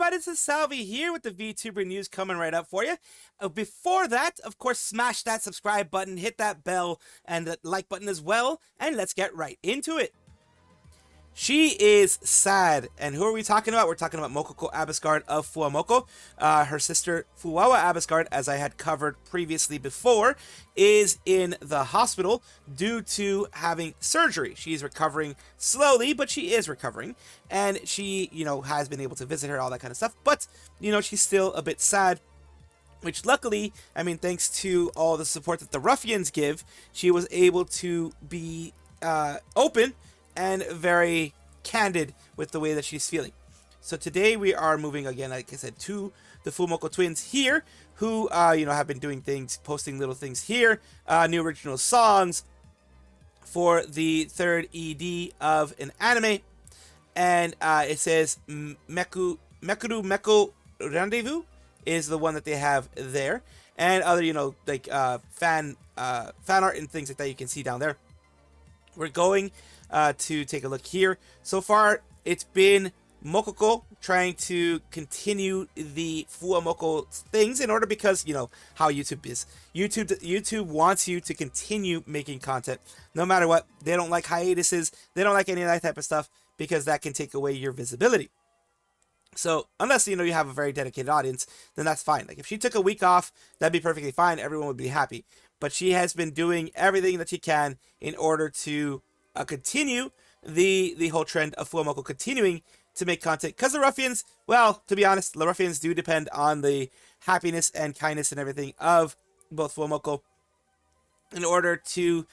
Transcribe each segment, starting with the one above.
everybody, this is Salvi here with the VTuber news coming right up for you. Before that, of course, smash that subscribe button, hit that bell, and the like button as well, and let's get right into it. She is sad, and who are we talking about? We're talking about Mococo Abiscard of Fuwamoco. Her sister Fuwawa Abiscard, as I had covered previously before, is in the hospital due to having surgery. She's recovering slowly, but she is recovering, and she, has been able to visit her, all that kind of stuff, but, she's still a bit sad. Which luckily, thanks to all the support that the ruffians give, she was able to be open and very candid with the way that she's feeling. So today we are moving again, like I said, to the Fuwamoco twins here, who have been doing things, posting little things here, new original songs for the third ED of an anime, and it says Mekuru Meko Rendezvous is the one that they have there, and other fan art and things like that you can see down there. We're going to take a look here. So far, it's been Mococo trying to continue the Fuwamoco things in order, because how YouTube is. YouTube wants you to continue making content no matter what. They don't like hiatuses. They don't like any of that type of stuff, because that can take away your visibility. So unless you have a very dedicated audience, then that's fine. Like if she took a week off, that'd be perfectly fine. Everyone would be happy. But she has been doing everything that she can in order to continue the whole trend of Fuwamoco continuing to make content, because the ruffians, well, to be honest, the ruffians do depend on the happiness and kindness and everything of both Fuwamoco in order to,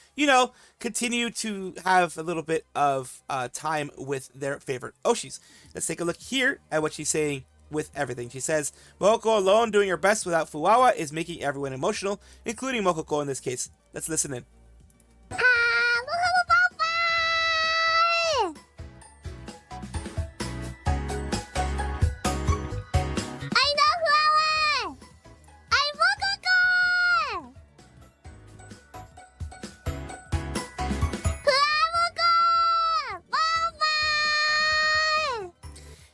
continue to have a little bit of time with their favorite Oshis. Let's take a look here at what she's saying with everything. She says, Mococo alone doing her best without Fuwawa is making everyone emotional, including Mococo in this case. Let's listen in.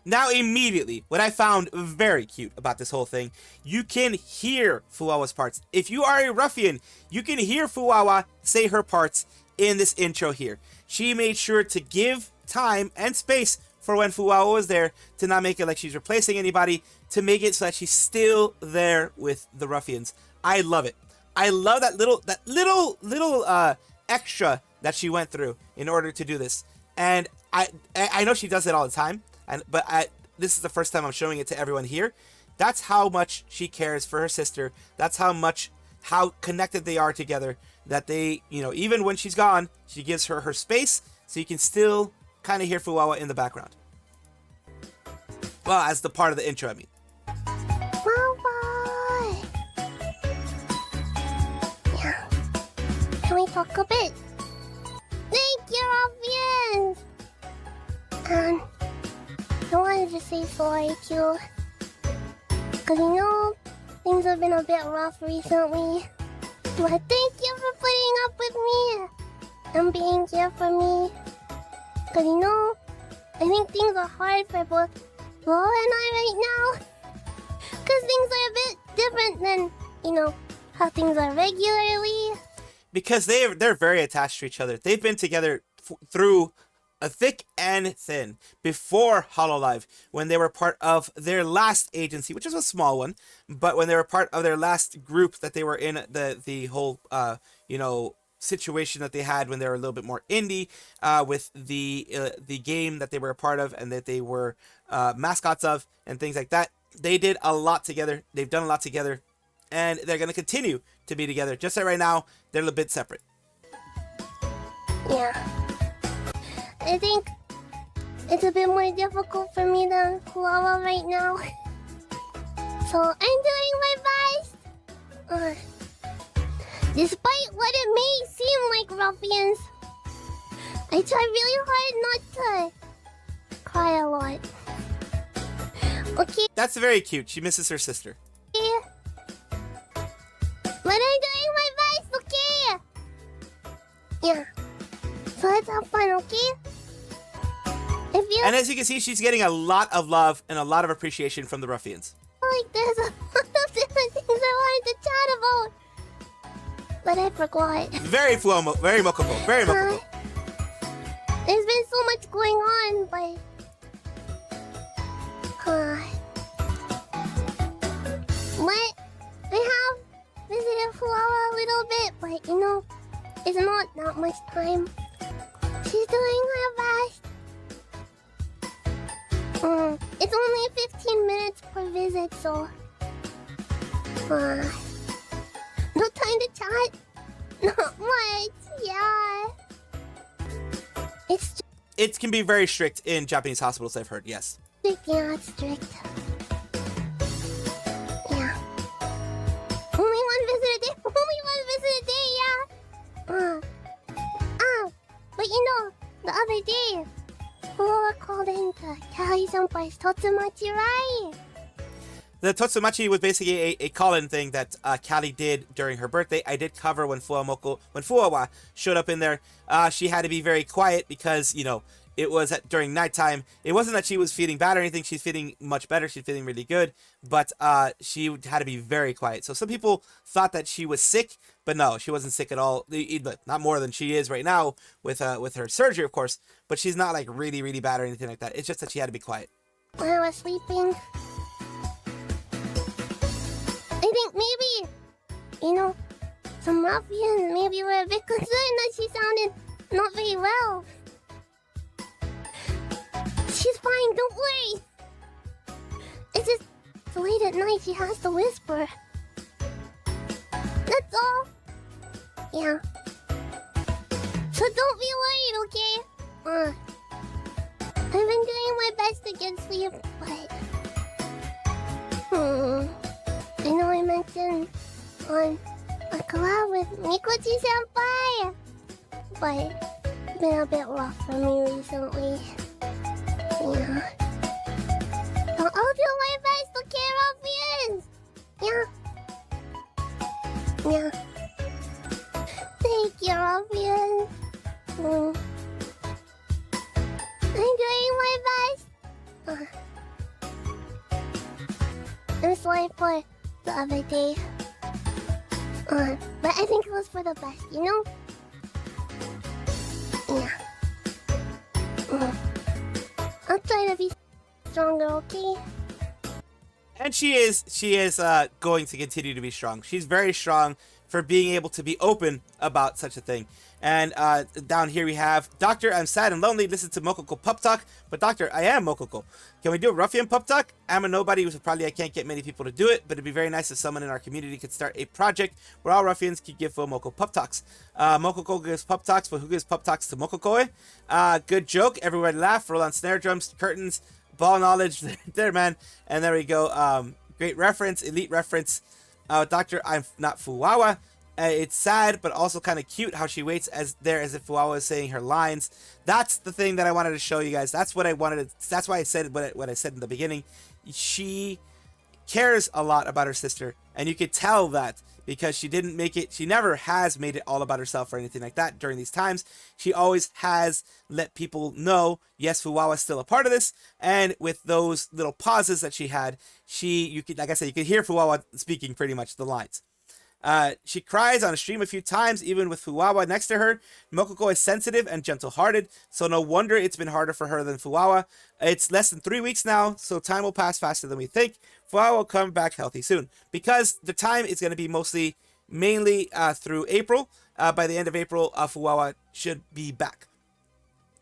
Now, immediately, what I found very cute about this whole thing, you can hear Fuwawa's parts. If you are a ruffian, you can hear Fuwawa say her parts in this intro here. She made sure to give time and space for when Fuwawa was there, to not make it like she's replacing anybody, to make it so that she's still there with the ruffians. I love it. I love that little extra that she went through in order to do this. And I know she does it all the time. But this is the first time I'm showing it to everyone here. That's how much she cares for her sister. That's how connected they are together. That they, even when she's gone, she gives her space, so you can still kind of hear Fuwawa in the background. Well, as the part of the intro, Bye-bye. Yeah. Can we talk a bit? Thank you, Ruffians! I wanted to say sorry too, because things have been a bit rough recently, but thank you for putting up with me and being here for me, because I think things are hard for both Flo and I right now, because things are a bit different than, how things are regularly. Because they're very attached to each other. They've been together through a thick and thin before Hololive, when they were part of their last agency, which is a small one, but when they were part of their last group that they were in, the whole situation that they had when they were a little bit more indie, with the game that they were a part of and that they were mascots of and things like that. They did a lot together. They've done a lot together, and they're going to continue to be together. Just like right now, they're a little bit separate. Yeah. I think it's a bit more difficult for me than Fuwawa right now. So I'm doing my best. Despite what it may seem like, ruffians, I try really hard not to cry a lot. Okay? That's very cute. She misses her sister. But I'm doing my best, okay? Yeah. So let's have fun, okay? And as you can see, she's getting a lot of love and a lot of appreciation from the ruffians. Like, there's a lot of different things I wanted to chat about. But I forgot. Very Fuwamoco, very Mococo, very Mococo. There's been so much going on, but... What? I have visited Fuwawa a little bit, but you know, it's not that much time. She's doing her best. It's only 15 minutes per visit, so... no time to chat? Not much, yeah. It's It can be very strict in Japanese hospitals, I've heard, yes. strict, yeah, it's strict. Yeah. Only one visit a day, only one visit a day, yeah. But you know, the other day, Fuwawa called in to Kari-senpai's Totsumachi, right? The Totsumachi was basically a call-in thing that Callie did during her birthday. I did cover when Fuwawa showed up in there. She had to be very quiet because, you know, it was during nighttime. It wasn't that she was feeling bad or anything. She's feeling much better. She's feeling really good. But she had to be very quiet. So some people thought that she was sick, but no, she wasn't sick at all. Not more than she is right now with her surgery, of course. But she's not like really, really bad or anything like that. It's just that she had to be quiet. When I was sleeping, I think maybe, you know, some ruffians maybe were a bit concerned that she sounded not very well. She's fine, don't worry. It's just late at night she has to whisper. That's all. Yeah. So don't be worried, okay? I've been doing my best to get sleep, but... I know I mentioned on a collab with Mikochi-senpai, but it's been a bit rough for me recently. Yeah. So I'll do my best to care of you. Yeah. Thank you, Ruffians. I'm doing my best. I'm sorry for the other day. But I think it was for the best, you know? Yeah. I'll try to be stronger, okay? And she is going to continue to be strong. She's very strong for being able to be open about such a thing. And down here we have, Doctor, I'm sad and lonely. Listen to Mococo Pup Talk. But Doctor, I am Mococo. Can we do a ruffian pup talk? I'm a nobody, so probably I can't get many people to do it, but it'd be very nice if someone in our community could start a project where all ruffians could give Fuwamoco pup talks. Mococo gives pup talks, but who gives pup talks to Mococo? Good joke. Everybody laugh. Roll on snare drums, curtains, ball knowledge. There, man. And there we go. Great reference, elite reference. Doctor, I'm not Fuwawa. It's sad, but also kind of cute how she waits as if Fuwawa is saying her lines. That's the thing that I wanted to show you guys. That's what I wanted to, that's why I said what I said in the beginning. She cares a lot about her sister, and you could tell that because she didn't make it, she never has made it all about herself or anything like that during these times. She always has let people know, yes, Fuwawa is still a part of this, and with those little pauses that she had, you could, like I said, you could hear Fuwawa speaking pretty much the lines. She cries on a stream a few times, even with Fuwawa next to her. Mococo is sensitive and gentle-hearted, so no wonder it's been harder for her than Fuwawa. It's less than 3 weeks now, so time will pass faster than we think. Fuwawa will come back healthy soon, because the time is going to be mainly through April. By the end of April, Fuwawa should be back.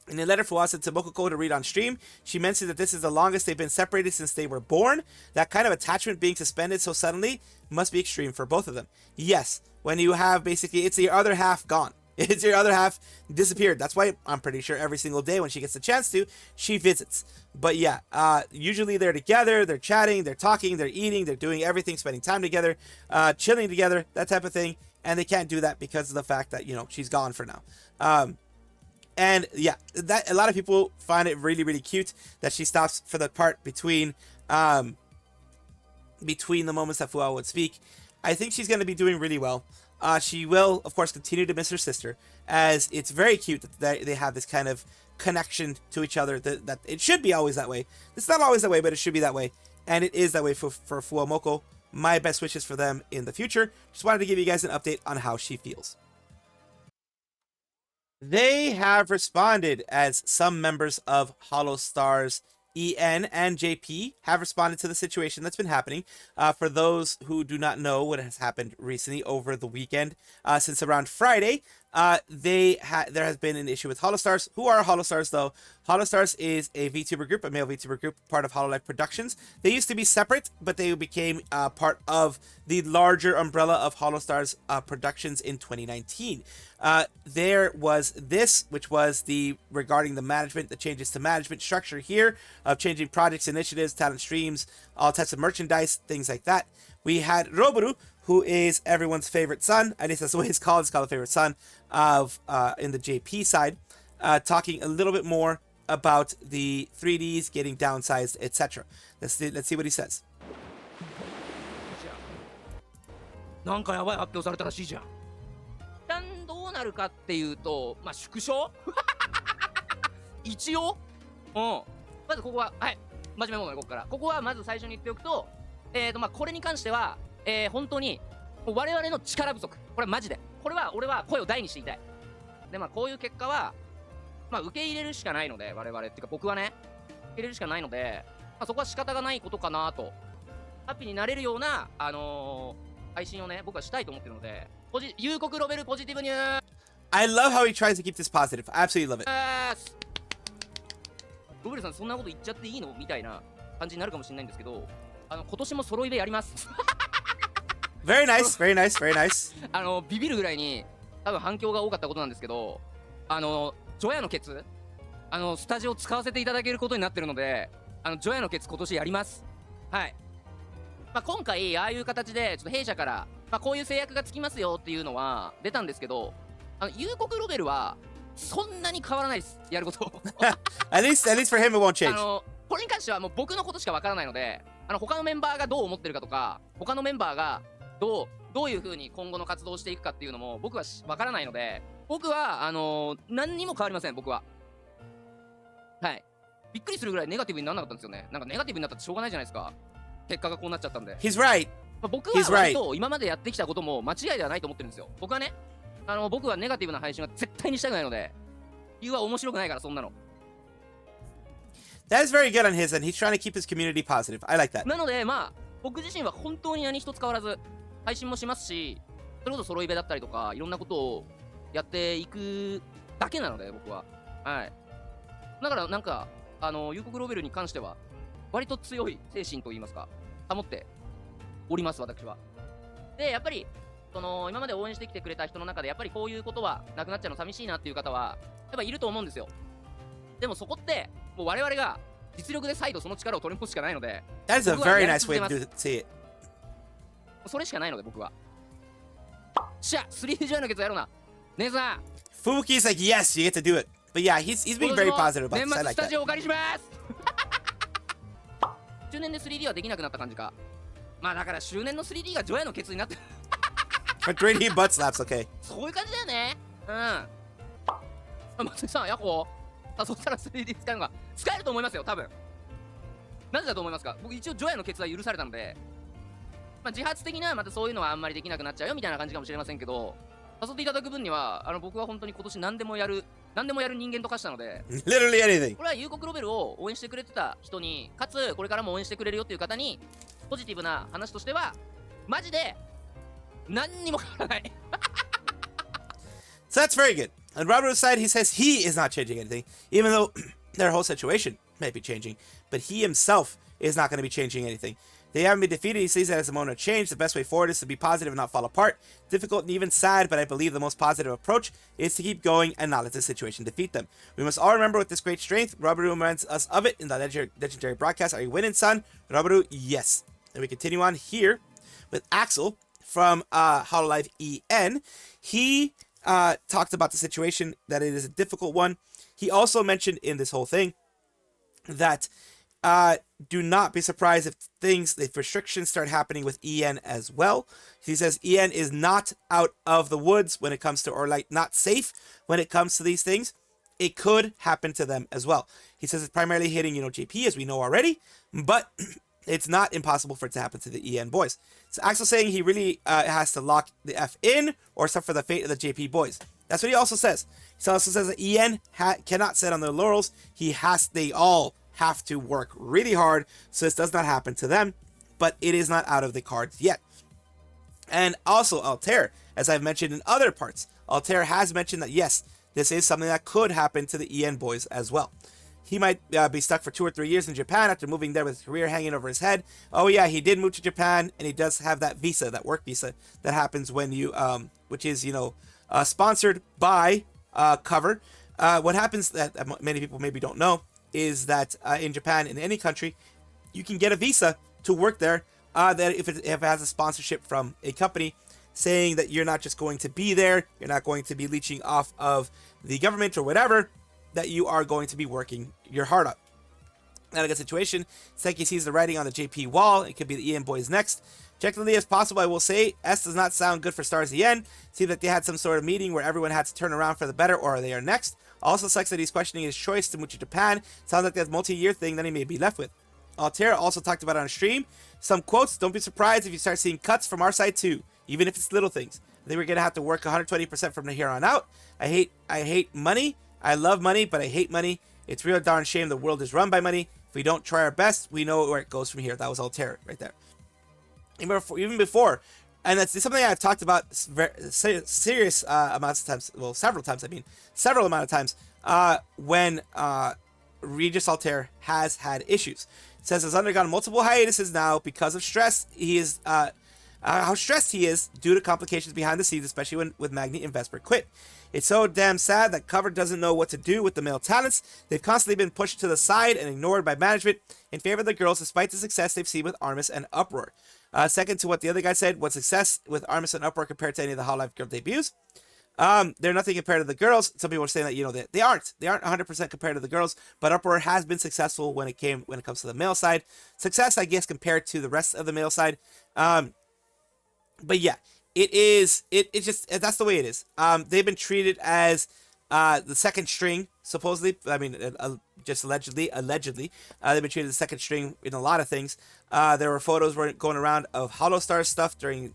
In a letter Fuwawa sent to Mococo to read on stream, she mentioned that this is the longest they've been separated since they were born. That kind of attachment being suspended so suddenly must be extreme for both of them. Yes, when you have basically, it's your other half gone. It's your other half disappeared. That's why I'm pretty sure every single day when she gets the chance to, she visits. But yeah, usually they're together, they're chatting, they're talking, they're eating, they're doing everything, spending time together, chilling together, that type of thing. And they can't do that because of the fact that, you know, she's gone for now. And yeah, that a lot of people find it really, really cute that she stops for the part between the moments that Fuwawa would speak. I think she's going to be doing really well. she will, of course, continue to miss her sister, as it's very cute that they have this kind of connection to each other, that it should be always that way. It's not always that way, but it should be that way. And it is that way for Fuwamoco. My best wishes for them in the future. Just wanted to give you guys an update on how she feels. They have responded, as some members of Holostars EN and JP have responded to the situation that's been happening. For those who do not know what has happened recently over the weekend, since around Friday, there has been an issue with Holostars. Who are Holostars, though? Holostars is a VTuber group, a male VTuber group, part of Hololive Productions. They used to be separate, but they became part of the larger umbrella of Holostars Productions in 2019. There was this, which was regarding the management, the changes to management structure here, of changing projects, initiatives, talent streams, all types of merchandise, things like that. We had Roboru, who is everyone's favorite son, at least that's the way it's called the favorite son of in the JP side, talking a little bit more about the 3Ds getting downsized, etc. Let's see what he says. なんかやばい発表されたらしいじゃん。一旦どうなるかっていうと、まあ縮小一応まずここは、はい、真面目なものでここから。ここはまず最初に言っておくと、まあこれに関しては、本当に我々の力不足。これマジで。これは俺は声を大にして言いたい。で、まあこういう結果は、まあ受け入れるしかないので、我々っていうか僕はね、受け入れるしかないので、まあそこは仕方がないことかなと。ハッピーになれるような、配信をね、僕はしたいと思ってるので、夕刻ロベルポジティブニュー。I love how he tries to keep this positive. I absolutely love it. ロベルさんそんなこと言っちゃっていいのみたいな感じになるかもしれないんですけど、今年もソロイベやります。Very nice, very nice, very nice. ビビるぐらいに多分反響が多かったことなんですけど、ジョヤのケツ、スタジオ使わせていただけることになってるので、ジョヤのケツ今年やります。はい。まあ、今回ああいう形でちょっと弊社から、まあ、こういう制約がつきますよっていうのは出たんですけど、夕刻ロベルはそんなに変わらないです、やること。at least for him it won't change. これに関してはもう僕のことしかわからないので、他のメンバーがどう思ってるかとか、他のメンバーがどういう風に今後の活動をしていくかっていうのも僕はわからないので、僕は何にも変わりません。僕ははい、びっくりするぐらいネガティブにならなかったんですよね。なんかネガティブになったってしょうがないじゃないですか、結果がこうなっちゃったんで。 He's right. まあ、僕は割と今までやってきたことも間違いではないと思ってるんですよ。僕はね、僕はネガティブな配信は絶対にしたくないので、理由は面白くないから、そんなの。That is very good on his end. He's trying to keep his community positive. I like that. なのでまあ僕自身は本当に何一つ変わらず配信もしますし、それこそソロイベだったりとかいろんなことをやっていくだけなので、僕は。はい。だからなんか夕刻ロベルに関しては割と強い精神といいますか、保っております、私は。で、やっぱり今まで応援してきてくれた人の中でやっぱりこういうことはなくなっちゃうの寂しいなっていう方はやっぱいると思うんですよ。でもそこってもう我々が実力で再度その力を取り戻すしかないので。 That is a very nice way to see it. それしかないので僕は。しゃ、3D ジョイのケツやろうな。姉さん。Fuki's like, yes, you get to do it. But yeah, he's being very positive about this. 年 I 末 like スタジ that. オお借りします。周年で 3D はできなくなった感じか。まあだから周年の 3D がジョヤのケツになってFor 3D butt slaps, okay. そういう感じだよね。うん。松井さん、ヤッホー。そしたら 3D 使うのが使えると思いますよ、多分。なぜだと思いますか？僕一応ジョヤのケツは許されたので、まあ、自発的なまたそういうのはあんまりできなくなっちゃうよみたいな感じかもしれませんけど、誘っていただく分には僕は本当に今年何でもやる人間と化したので、Literally anything. これは夕刻ロベルを応援してくれてた人に、かつこれからも応援してくれるよっていう方にポジティブな話としてはマジで何にも変わらない。So that's very good. On Roberto's side, he says he is not changing anything, even though their whole situation may be changing, but he himself is not going to be changing anything. They haven't been defeated. He sees that as a moment of change. The best way forward is to be positive and not fall apart. Difficult and even sad, but I believe the most positive approach is to keep going and not let the situation defeat them. We must all remember with this great strength, Roberto reminds us of it in the legendary broadcast. Are you winning, son? Roberto, yes. And we continue on here with Axel from Hololive EN. He talked about the situation, that it is a difficult one. He also mentioned in this whole thing that do not be surprised if restrictions start happening with EN as well. He says EN is not out of the woods when it comes to, or like not safe when it comes to these things. It could happen to them as well. He says it's primarily hitting, JP, as we know already, but it's not impossible for it to happen to the EN boys. So Axel saying he really has to lock the F in or suffer the fate of the JP boys. That's what he also says. He also says that EN cannot sit on their laurels. They all have to work really hard so this does not happen to them, but it is not out of the cards yet. And also Altair, as I've mentioned in other parts, Altair has mentioned that yes, this is something that could happen to the EN boys as well. He might be stuck for 2 or 3 years in Japan after moving there with his career hanging over his head. Oh yeah, he did move to Japan, and he does have that visa, that work visa, that happens when you, which is, sponsored by Cover. What happens that many people maybe don't know is that in Japan, in any country, you can get a visa to work there that if it has a sponsorship from a company, saying that you're not just going to be there, you're not going to be leeching off of the government or whatever, that you are going to be working your heart out. Not a good situation. Seki sees the writing on the JP wall. It could be the EN boys next. Objectively as possible, I will say, S does not sound good for Stars EN. Seems like they had some sort of meeting where everyone had to turn around for the better, or they are next. Also sucks that he's questioning his choice to move to Japan. Sounds like that's a multi-year thing that he may be left with. Altair also talked about it on stream. Some quotes, don't be surprised if you start seeing cuts from our side too, even if it's little things. I think we're going to have to work 120% from here on out. I hate money. I love money, but I hate money. It's real darn shame the world is run by money. If we don't try our best, we know where it goes from here. That was Altair right there. Even before, and that's something I've talked about serious amounts of times, well, several amount of times, when Regis Altair has had issues. It says has undergone multiple hiatuses now because of stress. He is how stressed he is due to complications behind the scenes, especially when with Magni and Vesper quit. It's so damn sad that Cover doesn't know what to do with the male talents. They've constantly been pushed to the side and ignored by management in favor of the girls, despite the success they've seen with Armis and Uproar. Second to what the other guy said, what's success with Armis and Uproar compared to any of the Hololive girl debuts? They're nothing compared to the girls. Some people are saying that they aren't 100% compared to the girls, but Uproar has been successful when it comes to the male side. Success, I guess, compared to the rest of the male side. But yeah, it's just that's the way it is. They've been treated as the second string, supposedly. I mean, just allegedly. They've been treated as the second string in a lot of things. There were photos going around of Holostars stuff during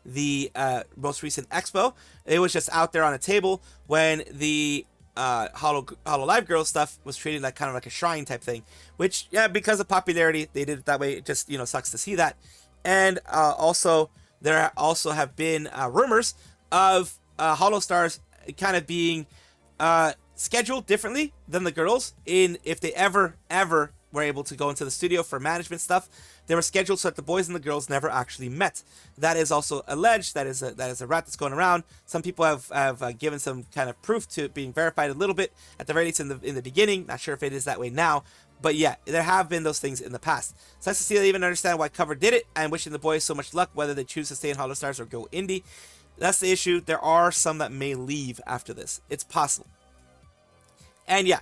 the most recent expo. It was just out there on a table when the Hololive girl stuff was treated like kind of like a shrine type thing, which, yeah, because of popularity, they did it that way. It just, sucks to see that. And also, there also have been rumors of Holostars kind of being scheduled differently than the girls if they ever were able to go into the studio for management stuff. They were scheduled so that the boys and the girls never actually met. That is also alleged. That is a rat that's going around. Some people have given some kind of proof to it being verified a little bit, at the very least in the beginning. Not sure if it is that way now. But yeah, there have been those things in the past. So nice to see they even understand why Cover did it, and wishing the boys so much luck, whether they choose to stay in Holostars or go indie. That's the issue. There are some that may leave after this. It's possible. And yeah,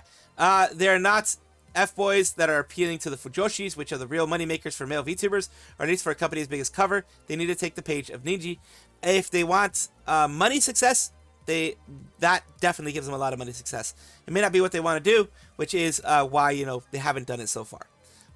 they're not F-boys that are appealing to the Fujoshis, which are the real moneymakers for male VTubers, or at least for a company as big as Cover. They need to take the page of Niji. If they want money success, that definitely gives them a lot of money success. It may not be what they want to do, which is why, they haven't done it so far.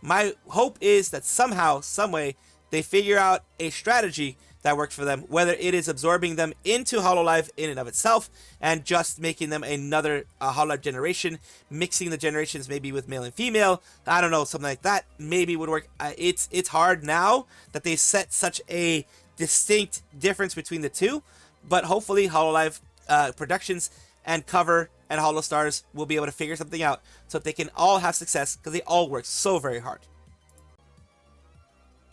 My hope is that somehow, some way, they figure out a strategy that works for them, whether it is absorbing them into Hololive in and of itself, and just making them another Hololive generation, mixing the generations maybe with male and female. I don't know, something like that maybe would work. It's hard now that they set such a distinct difference between the two, but hopefully Hololive Productions and Cover and Holostars will be able to figure something out so that they can all have success, because they all work so very hard.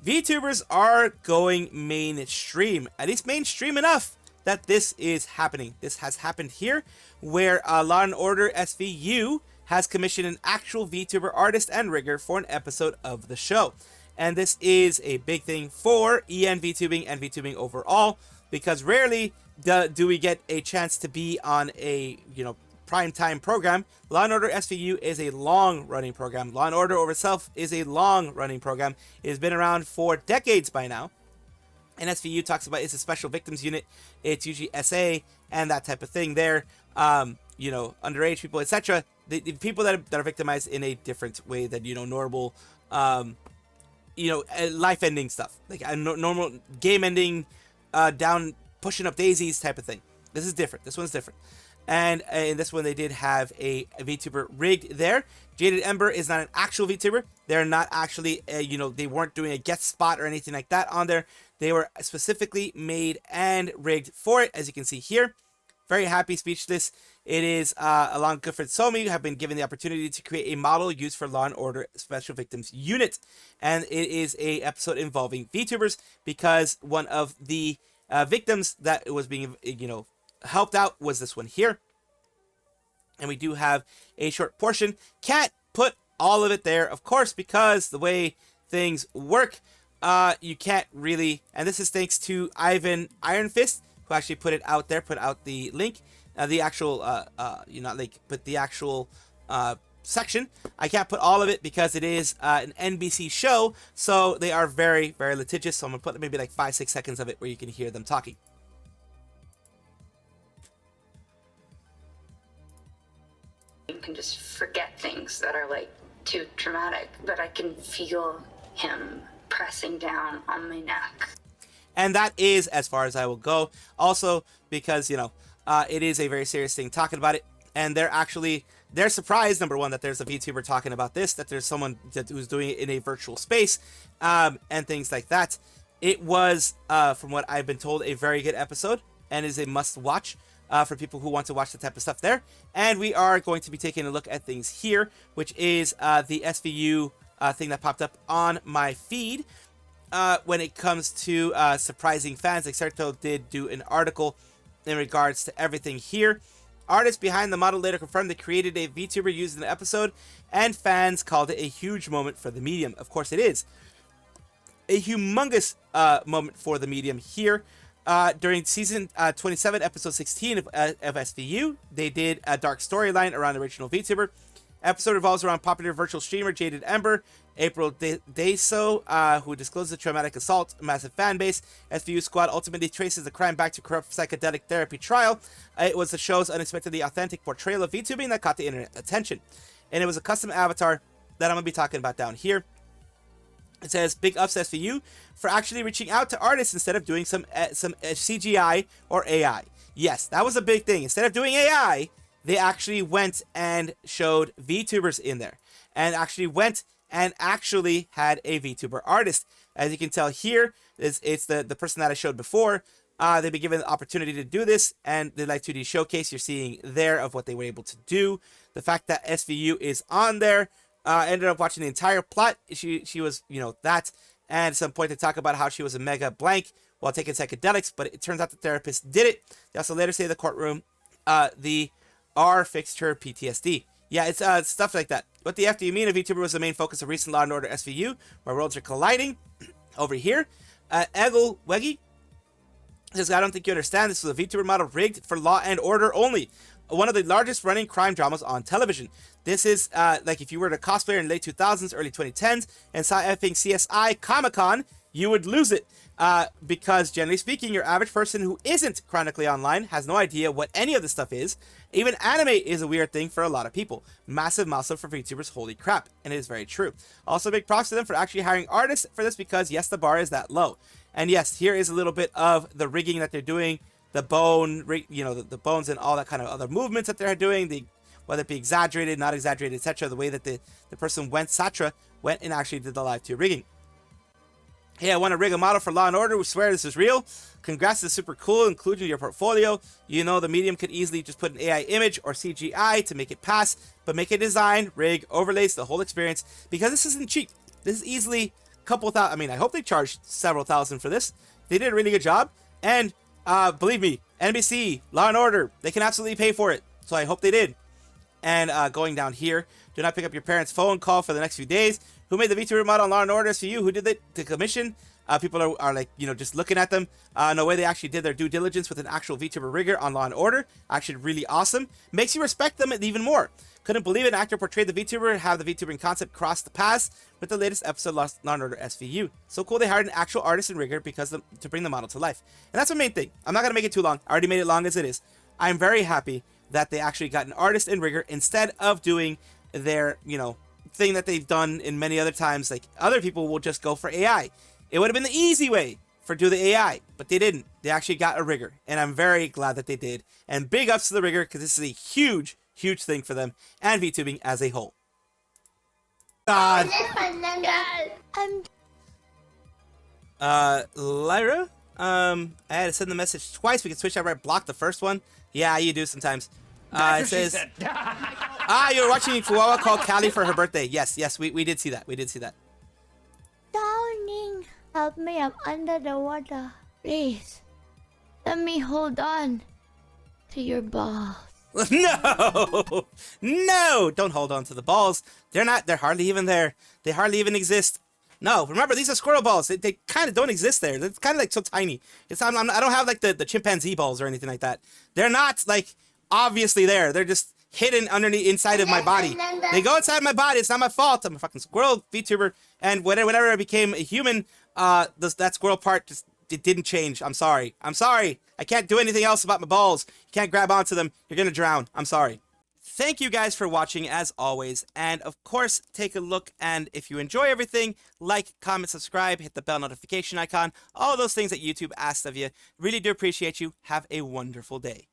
VTubers are going mainstream, at least mainstream enough that this is happening. This has happened here, where Law & Order SVU has commissioned an actual VTuber artist and rigger for an episode of the show. And this is a big thing for EN VTubing and VTubing overall, because rarely do we get a chance to be on a, primetime program. Law & Order SVU is a long-running program. Law & Order over itself is a long-running program. It has been around for decades by now. And SVU talks about it's a special victims unit. It's usually SA and that type of thing there. You know, underage people, etc. The people that are victimized in a different way than, you know, normal, you know, life-ending stuff. Like a normal game-ending, down, pushing up daisies type of thing. This is different. This one's different. And in this one, they did have a VTuber rigged there. Jaded Ember is not an actual VTuber. They're not actually, you know, they weren't doing a guest spot or anything like that on there. They were specifically made and rigged for it, as you can see here. Very happy, speechless. It is, along good friend Somi, have been given the opportunity to create a model used for Law & Order Special Victims Unit. And it is a episode involving VTubers because one of the victims that was being, you know, helped out was this one here. And we do have a short portion. Can't put all of it there, of course, because the way things work, you can't really, and this is thanks to Ivan Iron Fist, who actually put it out there, put out the link, the actual, you know, like, but the actual section. I can't put all of it because it is an NBC show, so they are very, very litigious. So I'm gonna put maybe like 5-6 seconds of it where you can hear them talking. You can just forget things that are like too traumatic, but I can feel him pressing down on my neck. And that is as far as I will go. Also, because, you know, it is a very serious thing talking about it. And they're surprised, number one, that there's a VTuber talking about this, that there's someone who's doing it in a virtual space, and things like that. It was, from what I've been told, a very good episode and is a must watch for people who want to watch the type of stuff there. And we are going to be taking a look at things here, which is the SVU thing that popped up on my feed. When it comes to surprising fans, like Serto did do an article in regards to everything here. Artists behind the model later confirmed they created a VTuber used in the episode, and fans called it a huge moment for the medium. Of course it is. A humongous moment for the medium here. During season 27, episode 16 of SVU, they did a dark storyline around the original VTuber. Episode revolves around popular virtual streamer Jaded Ember, April Deso, who discloses the traumatic assault, massive fan base. SVU Squad ultimately traces the crime back to corrupt psychedelic therapy trial. It was the show's unexpectedly authentic portrayal of VTubing that caught the internet attention. And it was a custom avatar that I'm going to be talking about down here. It says, big ups to SVU for actually reaching out to artists instead of doing some CGI or AI. Yes, that was a big thing. Instead of doing AI, they actually went and showed VTubers in there. And actually went and actually had a VTuber artist. As you can tell here, it's the person that I showed before. They've been given the opportunity to do this, and the Light 2D showcase you're seeing there of what they were able to do. The fact that SVU is on there, ended up watching the entire plot. She was, you know, that, and at some point they talk about how she was a mega blank while taking psychedelics, but it turns out the therapist did it. They also later say in the courtroom, the R fixed her PTSD. Yeah, it's stuff like that. What the F do you mean? A VTuber was the main focus of recent Law & Order SVU, where worlds are colliding. Over here, Eggle Weggy says, I don't think you understand. This was a VTuber model rigged for Law & Order only. One of the largest running crime dramas on television. This is like if you were a cosplayer in late 2000s, early 2010s, and saw effing CSI Comic-Con, you would lose it. Because generally speaking, your average person who isn't chronically online has no idea what any of this stuff is. Even anime is a weird thing for a lot of people. Massive milestone for VTubers, holy crap. And it is very true. Also, big props to them for actually hiring artists for this because, yes, the bar is that low. And yes, here is a little bit of the rigging that they're doing. The bone, you know, the bones and all that kind of other movements that they're doing. Whether it be exaggerated, not exaggerated, etc. The way that the person went, Satra, went and actually did the live 2 rigging. Hey, I want to rig a model for Law & Order. We swear this is real. Congrats, this is super cool. Include in your portfolio. You know, the medium could easily just put an AI image or CGI to make it pass, but make a design, rig, overlays, the whole experience. Because this isn't cheap. This is easily a couple thousand. I mean, I hope they charged several thousand for this. They did a really good job. And believe me, NBC, Law & Order, they can absolutely pay for it. So I hope they did. And going down here, do not pick up your parents' phone call for the next few days. Who made the VTuber mod on Law and Order SVU? Who did the commission? People are like, you know, just looking at them. No way they actually did their due diligence with an actual VTuber rigger on Law and Order. Actually, really awesome. Makes you respect them even more. Couldn't believe an actor portrayed the VTuber, have the VTubering concept cross the paths with the latest episode Law and Order SVU. So cool they hired an actual artist and rigger because to bring the model to life. And that's the main thing. I'm not going to make it too long. I already made it long as it is. I'm very happy that they actually got an artist and rigger instead of doing their, you know, thing that they've done in many other times. Like, other people will just go for AI. It would have been the easy way for do the AI, but they didn't. They actually got a rigger, and I'm very glad that they did. And big ups to the rigger, because this is a huge, huge thing for them and VTubing as a whole. God. Lyra, I had to send the message twice. We can switch out right. Block the first one. Yeah, you do sometimes. It says, you were watching Fuwawa call Callie for her birthday. Yes, we did see that. We did see that. Darling, help me, I'm under the water. Please, let me hold on to your balls. No, don't hold on to the balls. They're hardly even there. They hardly even exist. No, remember, these are squirrel balls. They kind of don't exist there. They're kind of like so tiny. I don't have like the chimpanzee balls or anything like that. They're not like obviously there. They're just hidden underneath inside of my body. They go inside my body. It's not my fault. I'm a fucking squirrel VTuber, and whenever I became a human, that squirrel part just it didn't change. I'm sorry. I can't do anything else about my balls. You can't grab onto them. You're gonna drown. I'm sorry. Thank you guys for watching as always, and of course take a look, and if you enjoy everything, like, comment, subscribe, hit the bell notification icon, all those things that YouTube asks of you. Really do appreciate you. Have a wonderful day.